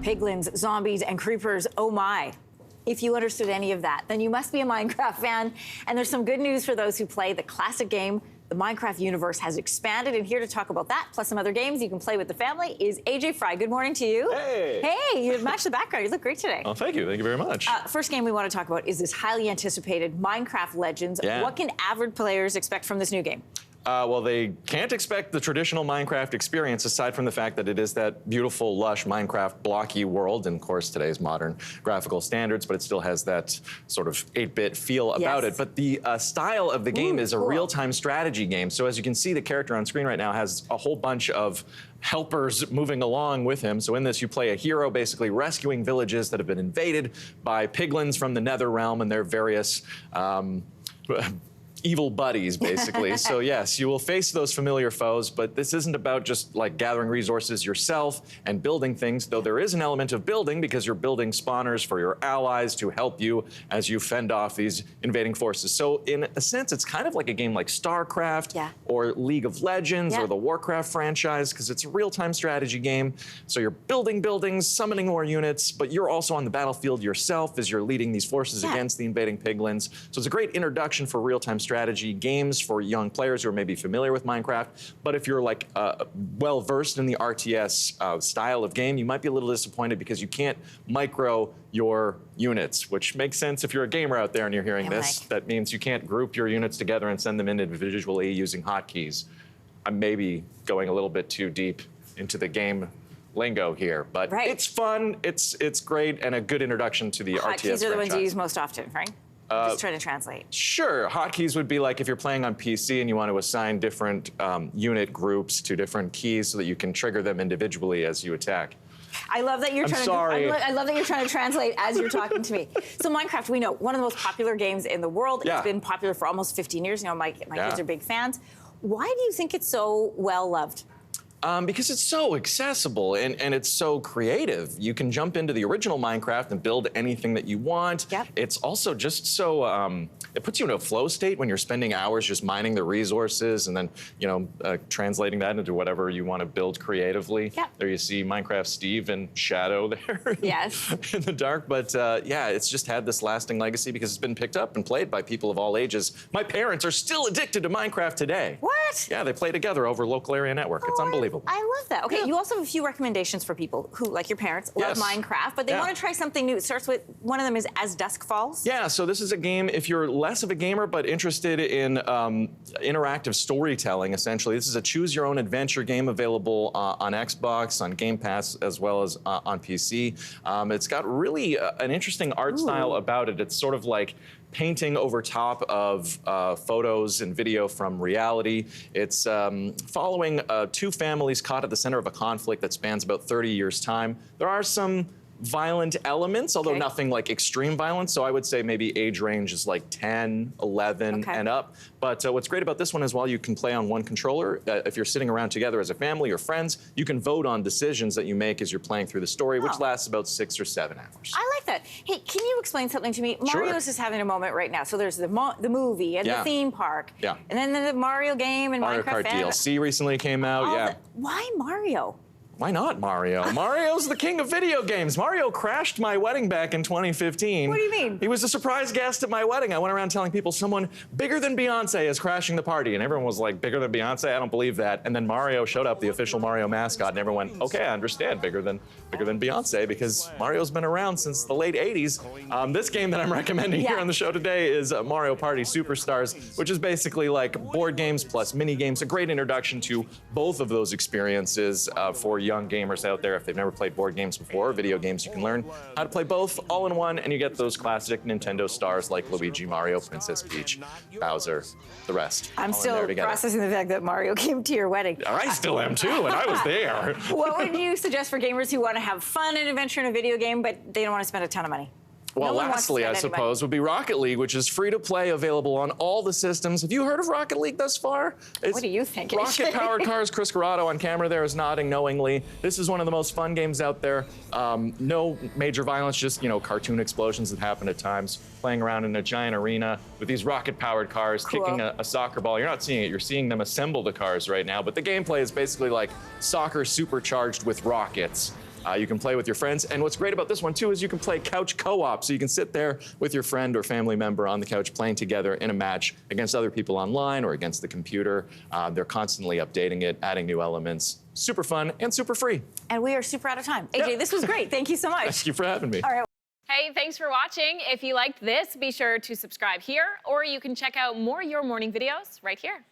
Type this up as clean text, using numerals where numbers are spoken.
piglins, zombies, and creepers. Oh my. If you understood any of that, then you must be a Minecraft fan. And there's some good news for those who play the classic game. The Minecraft universe has expanded, and here to talk about that, plus some other games you can play with the family, is AJ Fry. Good morning to you. Hey. Hey, you matched the background. You look great today. Oh, thank you. Thank you very much. First game we want to talk about is this highly anticipated Minecraft Legends. Yeah. What can avid players expect from this new game? Well, they can't expect the traditional Minecraft experience aside from the fact that it is that beautiful, lush Minecraft blocky world, and of course today's modern graphical standards, but it still has that sort of 8-bit feel about it. But the style of the game is a real-time strategy game. So as you can see, the character on screen right now has a whole bunch of helpers moving along with him. So in this, you play a hero basically rescuing villages that have been invaded by piglins from the Nether Realm and their various evil buddies, basically. So yes, you will face those familiar foes, but this isn't about just like gathering resources yourself and building things, though there is an element of building because you're building spawners for your allies to help you as you fend off these invading forces. So in a sense, it's kind of like a game like StarCraft or League of Legends or the Warcraft franchise, because it's a real-time strategy game. So you're building buildings, summoning more units, but you're also on the battlefield yourself as you're leading these forces against the invading piglins. So it's a great introduction for real-time strategy games for young players who are maybe familiar with Minecraft. But if you're like well-versed in the RTS style of game, you might be a little disappointed because you can't micro your units, which makes sense if you're a gamer out there and you're hearing this. That means you can't group your units together and send them in individually using hotkeys. I'm maybe going a little bit too deep into the game lingo here, but it's fun, it's great, and a good introduction to the RTS franchise. Hotkeys are the ones you use most often, right? Just trying to translate. Sure. Hotkeys would be like if you're playing on PC and you want to assign different unit groups to different keys so that you can trigger them individually as you attack. I love that you're I love that you're trying to translate as you're talking to me. So Minecraft, we know, one of the most popular games in the world. It's been popular for almost 15 years. You know, my kids are big fans. Why do you think it's so well loved? Because it's so accessible and it's so creative. You can jump into the original Minecraft and build anything that you want. It's also just so, it puts you in a flow state when you're spending hours just mining the resources and then, you know, translating that into whatever you want to build creatively. There you see Minecraft Steve and Shadow there in the dark. But yeah, it's just had this lasting legacy because it's been picked up and played by people of all ages. My parents are still addicted to Minecraft today. What? Yeah, they play together over local area network. It's unbelievable. I love that. Okay, you also have a few recommendations for people who, like your parents, love Minecraft, but they want to try something new. It starts with, one of them is As Dusk Falls. Yeah, so this is a game, if you're less of a gamer but interested in interactive storytelling, essentially. This is a choose-your-own-adventure game available on Xbox, on Game Pass, as well as on PC. It's got really an interesting art style about it. It's sort of like painting over top of photos and video from reality. It's following two families caught at the center of a conflict that spans about 30 years' time. There are some violent elements, although nothing like extreme violence. So I would say maybe age range is like 10, 11 and up. But what's great about this one is while you can play on one controller, if you're sitting around together as a family or friends, you can vote on decisions that you make as you're playing through the story, which lasts about 6 or 7 hours. I like that. Hey, can you explain something to me? Mario's is having a moment right now. So there's the movie and the theme park. And then the Mario game and Mario Minecraft Kart DLC recently came out. Why Mario? Why not Mario? Mario's the king of video games. Mario crashed my wedding back in 2015. What do you mean? He was a surprise guest at my wedding. I went around telling people someone bigger than Beyonce is crashing the party, and everyone was like, bigger than Beyonce? I don't believe that. And then Mario showed up, the official Mario mascot, and everyone went, okay, I understand, bigger than Beyonce, because Mario's been around since the late 80s. This game that I'm recommending here on the show today is Mario Party Superstars, which is basically like board games plus mini games, a great introduction to both of those experiences for young gamers out there. If they've never played board games before or video games, you can learn how to play both all in one, and you get those classic Nintendo stars like Luigi, Mario, Princess Peach, Bowser, the rest. I'm still processing the fact that Mario came to your wedding. I still am too, and I was there. What would you suggest for gamers who want to have fun and adventure in a video game, but they don't want to spend a ton of money? Well, lastly, I suppose, would be Rocket League, which is free to play, available on all the systems. Have you heard of Rocket League thus far? What do you think? Rocket-powered cars. Chris Corrado on camera there is nodding knowingly. This is one of the most fun games out there. No major violence, just, you know, cartoon explosions that happen at times. Playing around in a giant arena with these rocket-powered cars, kicking a soccer ball. You're not seeing it. You're seeing them assemble the cars right now. But the gameplay is basically like soccer supercharged with rockets. You can play with your friends. And what's great about this one, too, is you can play couch co-op. So you can sit there with your friend or family member on the couch playing together in a match against other people online or against the computer. They're constantly updating it, adding new elements. Super fun and super free. And we are super out of time. AJ, this was great. Thank you so much. Thank you for having me. All right. Hey, thanks for watching. If you liked this, be sure to subscribe here, or you can check out more Your Morning videos right here.